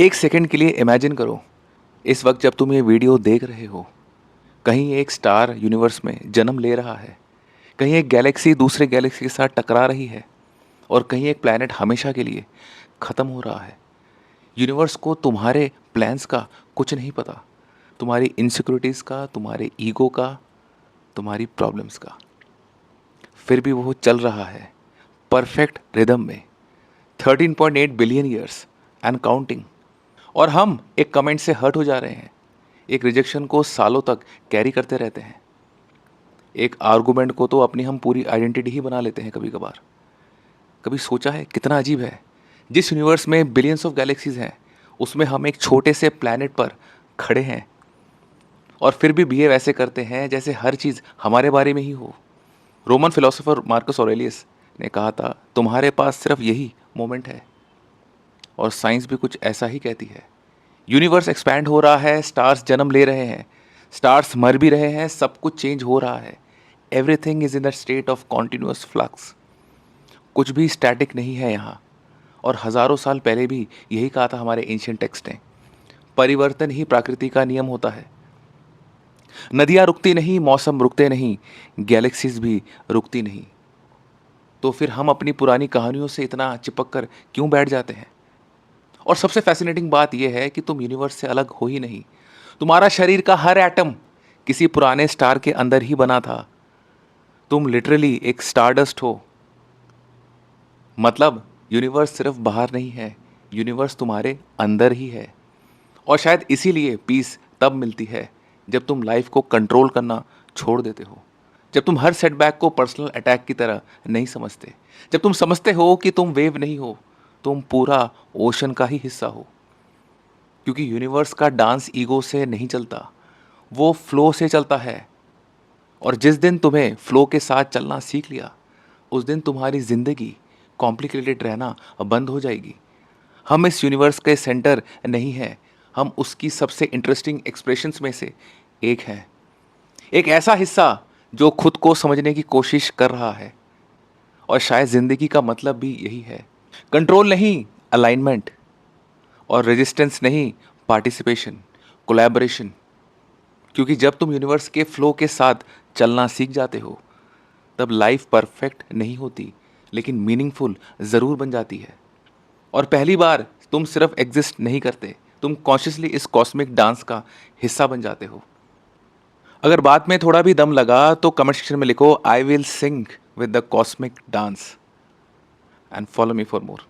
एक सेकंड के लिए इमेजिन करो, इस वक्त जब तुम ये वीडियो देख रहे हो, कहीं एक स्टार यूनिवर्स में जन्म ले रहा है, कहीं एक गैलेक्सी दूसरे गैलेक्सी के साथ टकरा रही है, और कहीं एक प्लैनेट हमेशा के लिए ख़त्म हो रहा है। यूनिवर्स को तुम्हारे प्लान्स का कुछ नहीं पता, तुम्हारी इनसिक्योरिटीज़ का, तुम्हारे ईगो का, तुम्हारी प्रॉब्लम्स का। फिर भी वो चल रहा है परफेक्ट रिदम में, 13.8 बिलियन ईयर्स एंड काउंटिंग। और हम एक कमेंट से हर्ट हो जा रहे हैं, एक रिजेक्शन को सालों तक कैरी करते रहते हैं, एक आर्गुमेंट को तो अपनी हम पूरी आइडेंटिटी ही बना लेते हैं कभी कभार। कभी सोचा है कितना अजीब है, जिस यूनिवर्स में बिलियंस ऑफ गैलेक्सीज हैं, उसमें हम एक छोटे से प्लैनेट पर खड़े हैं और फिर भी बिहेव ऐसे करते हैं जैसे हर चीज़ हमारे बारे में ही हो। रोमन फिलोसोफर मार्कस ऑरेलियस ने कहा था, तुम्हारे पास सिर्फ यही मोमेंट है। और साइंस भी कुछ ऐसा ही कहती है। यूनिवर्स एक्सपैंड हो रहा है, स्टार्स जन्म ले रहे हैं, स्टार्स मर भी रहे हैं, सब कुछ चेंज हो रहा है। Everything is in the state of continuous flux. कुछ भी स्टैटिक नहीं है यहाँ। और हज़ारों साल पहले भी यही कहा था हमारे एंशियंट टेक्स्ट ने, परिवर्तन ही प्रकृति का नियम होता है। नदियाँ रुकती नहीं, मौसम रुकते नहीं, गैलेक्सीज भी रुकती नहीं। तो फिर हम अपनी पुरानी कहानियों से इतना चिपक कर क्यों बैठ जाते हैं? और सबसे फैसिनेटिंग बात यह है कि तुम यूनिवर्स से अलग हो ही नहीं। तुम्हारा शरीर का हर एटम किसी पुराने स्टार के अंदर ही बना था। तुम लिटरली एक स्टारडस्ट हो। मतलब यूनिवर्स सिर्फ बाहर नहीं है, यूनिवर्स तुम्हारे अंदर ही है। और शायद इसीलिए पीस तब मिलती है जब तुम लाइफ को कंट्रोल करना छोड़ देते हो, जब तुम हर सेटबैक को पर्सनल अटैक की तरह नहीं समझते, जब तुम समझते हो कि तुम वेव नहीं हो, तुम पूरा ओशन का ही हिस्सा हो। क्योंकि यूनिवर्स का डांस ईगो से नहीं चलता, वो फ्लो से चलता है। और जिस दिन तुम्हें फ्लो के साथ चलना सीख लिया, उस दिन तुम्हारी ज़िंदगी कॉम्प्लिकेटेड रहना बंद हो जाएगी। हम इस यूनिवर्स के सेंटर नहीं हैं, हम उसकी सबसे इंटरेस्टिंग एक्सप्रेशंस में से एक हैं। एक ऐसा हिस्सा जो खुद को समझने की कोशिश कर रहा है। और शायद ज़िंदगी का मतलब भी यही है, कंट्रोल नहीं, अलाइनमेंट। और रेजिस्टेंस नहीं, पार्टिसिपेशन, कोलैबोरेशन। क्योंकि जब तुम यूनिवर्स के फ्लो के साथ चलना सीख जाते हो, तब लाइफ परफेक्ट नहीं होती, लेकिन मीनिंगफुल ज़रूर बन जाती है। और पहली बार तुम सिर्फ एग्जिस्ट नहीं करते, तुम कॉन्शियसली इस कॉस्मिक डांस का हिस्सा बन जाते हो। अगर बात में थोड़ा भी दम लगा तो कमेंट सेक्शन में लिखो, I will sing with the cosmic dance, and follow me for more.